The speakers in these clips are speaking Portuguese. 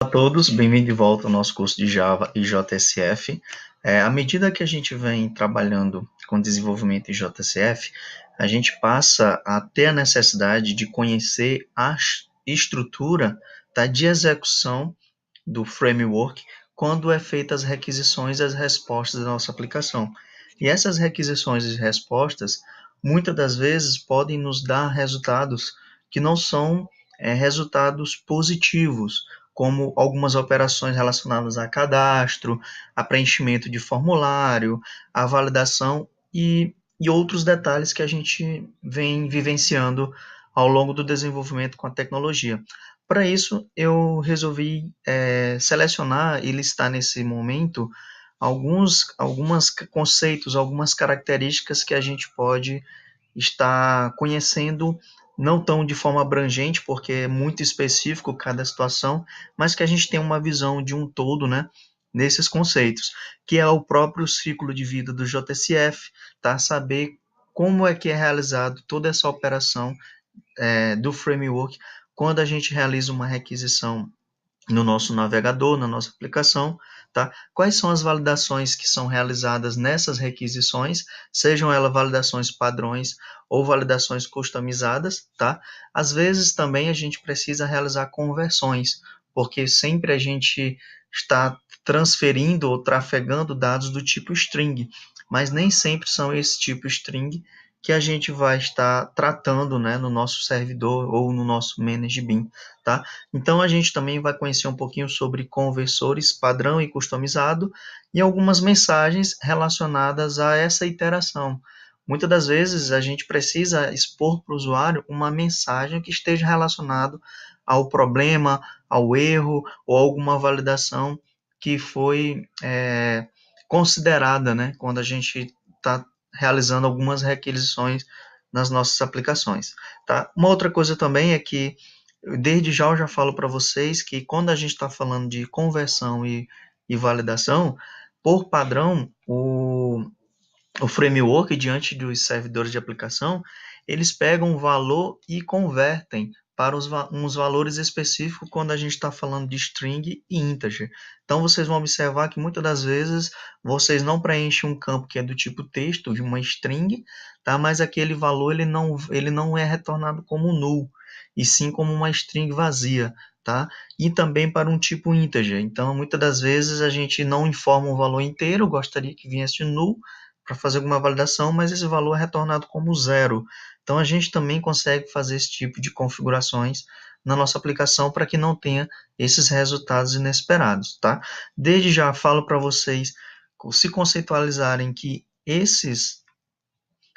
a todos, bem-vindo de volta ao nosso curso de Java e JSF. À medida que a gente vem trabalhando com desenvolvimento em JSF, a gente passa a ter a necessidade de conhecer a estrutura de execução do framework quando é feitas as requisições e as respostas da nossa aplicação. E essas requisições e respostas, muitas das vezes, podem nos dar resultados que não são resultados positivos, como algumas operações relacionadas a cadastro, a preenchimento de formulário, a validação e outros detalhes que a gente vem vivenciando ao longo do desenvolvimento com a tecnologia. Para isso, eu resolvi selecionar e listar nesse momento alguns conceitos, algumas características que a gente pode estar conhecendo, não tão de forma abrangente, porque é muito específico cada situação, mas que a gente tem uma visão de um todo, né, nesses conceitos, que é o próprio ciclo de vida do JSF, tá? Saber como é que é realizado toda essa operação do framework quando a gente realiza uma requisição no nosso navegador, na nossa aplicação, tá? Quais são as validações que são realizadas nessas requisições, sejam elas validações padrões ou validações customizadas, tá? Às vezes também a gente precisa realizar conversões, porque sempre a gente está transferindo ou trafegando dados do tipo string, mas nem sempre são esse tipo string que a gente vai estar tratando, né, no nosso servidor ou no nosso manage bin, tá? Então, a gente também vai conhecer um pouquinho sobre conversores padrão e customizado e algumas mensagens relacionadas a essa iteração. Muitas das vezes, a gente precisa expor para o usuário uma mensagem que esteja relacionada ao problema, ao erro ou alguma validação que foi considerada, né, quando a gente está realizando algumas requisições nas nossas aplicações. Tá? Uma outra coisa também é que desde já eu já falo para vocês que quando a gente está falando de conversão e validação, por padrão, o framework, diante dos servidores de aplicação, eles pegam o valor e convertem para uns valores específicos quando a gente está falando de string e integer. Então, vocês vão observar que muitas das vezes vocês não preenchem um campo que é do tipo texto, de uma string, tá? Mas aquele valor ele não é retornado como null, e sim como uma string vazia, tá? E também para um tipo integer. Então, muitas das vezes a gente não informa o valor inteiro, gostaria que viesse null, para fazer alguma validação, mas esse valor é retornado como zero. Então, a gente também consegue fazer esse tipo de configurações na nossa aplicação para que não tenha esses resultados inesperados, tá? Desde já falo para vocês se conceitualizarem que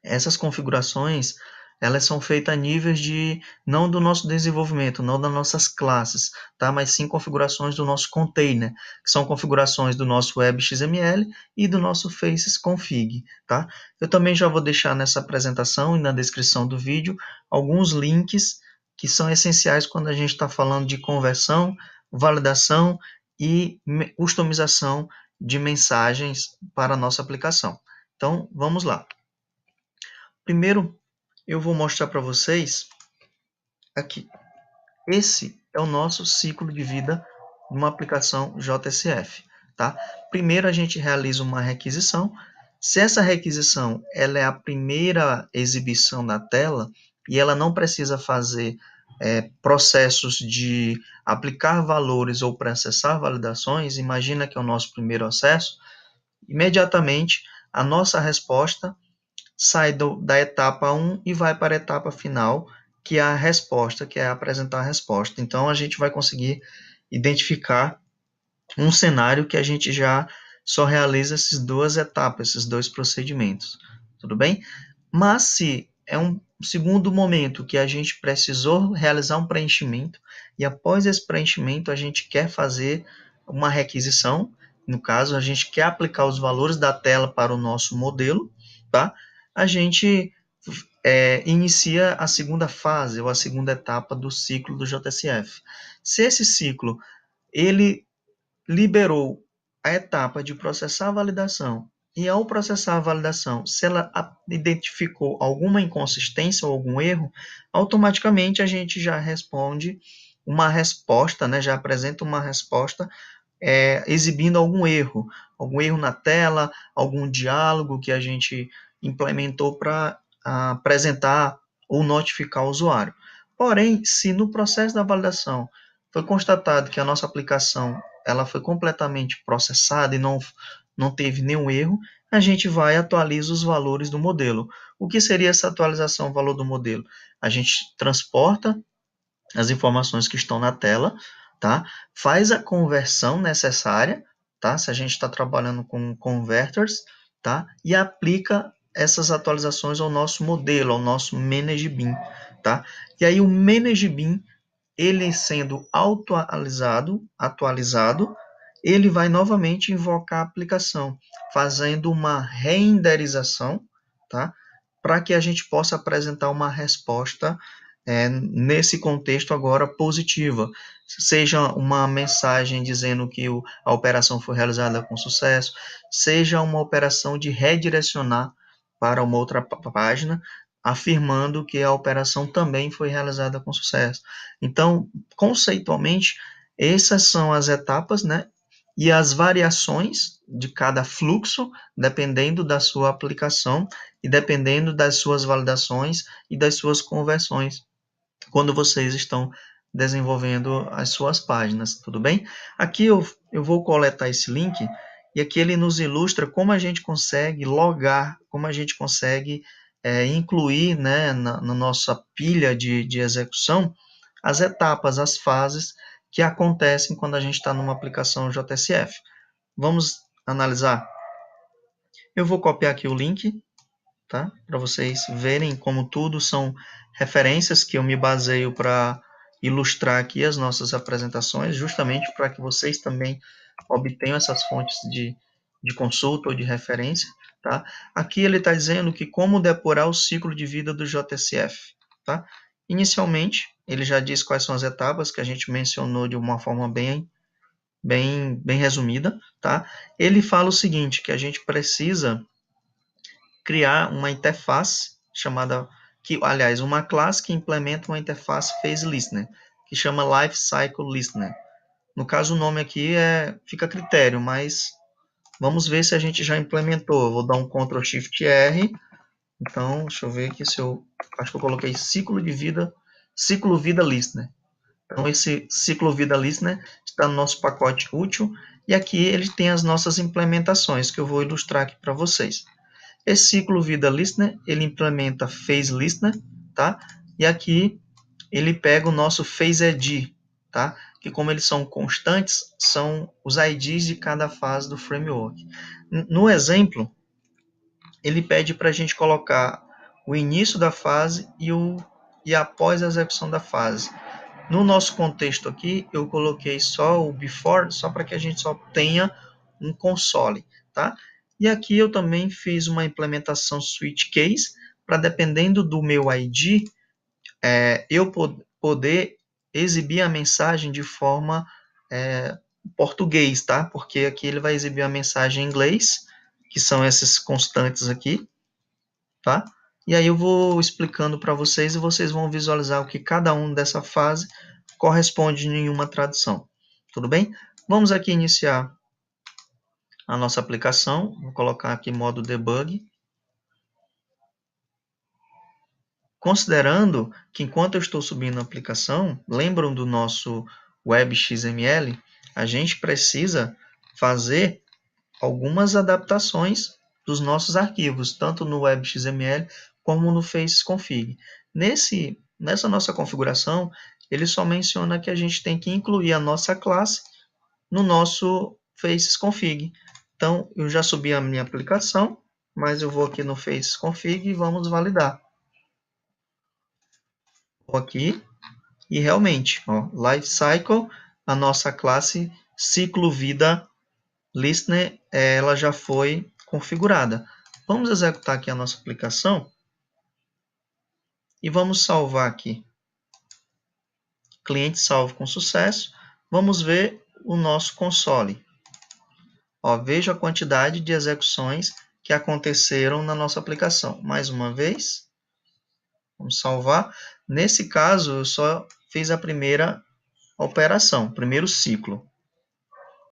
essas configurações elas são feitas a níveis de não do nosso desenvolvimento, não das nossas classes, tá? Mas sim configurações do nosso container, que são configurações do nosso web.xml e do nosso faces.config, tá? Eu também já vou deixar nessa apresentação e na descrição do vídeo alguns links que são essenciais quando a gente está falando de conversão, validação e customização de mensagens para a nossa aplicação. Então, vamos lá. Primeiro, eu vou mostrar para vocês aqui. Esse é o nosso ciclo de vida de uma aplicação JSF, tá? Primeiro a gente realiza uma requisição. Se essa requisição ela é a primeira exibição da tela e ela não precisa fazer processos de aplicar valores ou processar validações, imagina que é o nosso primeiro acesso, imediatamente a nossa resposta sai da etapa 1 e vai para a etapa final, que é a resposta, que é apresentar a resposta. Então, a gente vai conseguir identificar um cenário que a gente já só realiza essas duas etapas, esses dois procedimentos. Tudo bem? Mas se é um segundo momento que a gente precisou realizar um preenchimento e após esse preenchimento a gente quer fazer uma requisição, no caso a gente quer aplicar os valores da tela para o nosso modelo, tá? A gente inicia a segunda fase ou a segunda etapa do ciclo do JSF. Se esse ciclo ele liberou a etapa de processar a validação e ao processar a validação, se ela identificou alguma inconsistência ou algum erro, automaticamente a gente já responde uma resposta, né, já apresenta uma resposta exibindo algum erro na tela, algum diálogo que a gente implementou para apresentar ou notificar o usuário. Porém, se no processo da validação foi constatado que a nossa aplicação ela foi completamente processada e não teve nenhum erro, a gente vai e atualiza os valores do modelo. O que seria essa atualização do valor do modelo? A gente transporta as informações que estão na tela, tá? Faz a conversão necessária, tá? Se a gente está trabalhando com converters, tá? E aplica essas atualizações ao nosso modelo, ao nosso ManageBean, tá? E aí o ManageBean, ele sendo atualizado, ele vai novamente invocar a aplicação, fazendo uma renderização, tá? Para que a gente possa apresentar uma resposta nesse contexto agora positiva, seja uma mensagem dizendo que a operação foi realizada com sucesso, seja uma operação de redirecionar para uma outra página, afirmando que a operação também foi realizada com sucesso. Então, conceitualmente, essas são as etapas, né? E as variações de cada fluxo, dependendo da sua aplicação e dependendo das suas validações e das suas conversões quando vocês estão desenvolvendo as suas páginas, tudo bem? Aqui eu vou coletar esse link e aqui ele nos ilustra como a gente consegue logar, como a gente consegue incluir, né, na nossa pilha de execução as etapas, as fases que acontecem quando a gente está numa aplicação JSF. Vamos analisar? Eu vou copiar aqui o link, tá? Para vocês verem como tudo são referências que eu me baseio para ilustrar aqui as nossas apresentações, justamente para que vocês também obtenham essas fontes de consulta ou de referência, tá? Aqui ele está dizendo que como depurar o ciclo de vida do JSF, tá? Inicialmente, ele já diz quais são as etapas que a gente mencionou de uma forma bem resumida, tá? Ele fala o seguinte, que a gente precisa criar uma interface chamada, aliás, uma classe que implementa uma interface Phase Listener, que chama Lifecycle Listener. No caso, o nome aqui fica a critério, mas vamos ver se a gente já implementou. Eu vou dar um Ctrl Shift R. Então, deixa eu ver aqui se acho que eu coloquei ciclo vida Listener. Então, esse ciclo vida Listener está no nosso pacote útil. E aqui ele tem as nossas implementações, que eu vou ilustrar aqui para vocês. Esse ciclo vida listener, ele implementa phase listener, tá? E aqui ele pega o nosso phase ID, tá? Que como eles são constantes, são os IDs de cada fase do framework. No exemplo, ele pede para a gente colocar o início da fase e após a execução da fase. No nosso contexto aqui, eu coloquei só o before, só para que a gente só tenha um console, tá? E aqui eu também fiz uma implementação switch case, para dependendo do meu ID, eu poder exibir a mensagem de forma português, tá? Porque aqui ele vai exibir a mensagem em inglês, que são esses constantes aqui, tá? E aí eu vou explicando para vocês e vocês vão visualizar o que cada um dessa fase corresponde em uma tradução. Tudo bem? Vamos aqui iniciar a nossa aplicação. Vou colocar aqui modo debug. Considerando que enquanto eu estou subindo a aplicação, lembram do nosso WebXML? A gente precisa fazer algumas adaptações dos nossos arquivos, tanto no WebXML como no FaceConfig. Nessa nossa configuração, ele só menciona que a gente tem que incluir a nossa classe no nosso FaceConfig. Então, eu já subi a minha aplicação, mas eu vou aqui no FaceConfig e vamos validar. Vou aqui e realmente, ó, Lifecycle, a nossa classe ciclo vida listener, ela já foi configurada. Vamos executar aqui a nossa aplicação e vamos salvar aqui. Cliente salvo com sucesso. Vamos ver o nosso console. Ó, veja a quantidade de execuções que aconteceram na nossa aplicação. Mais uma vez, vamos salvar. Nesse caso, eu só fiz a primeira operação, primeiro ciclo.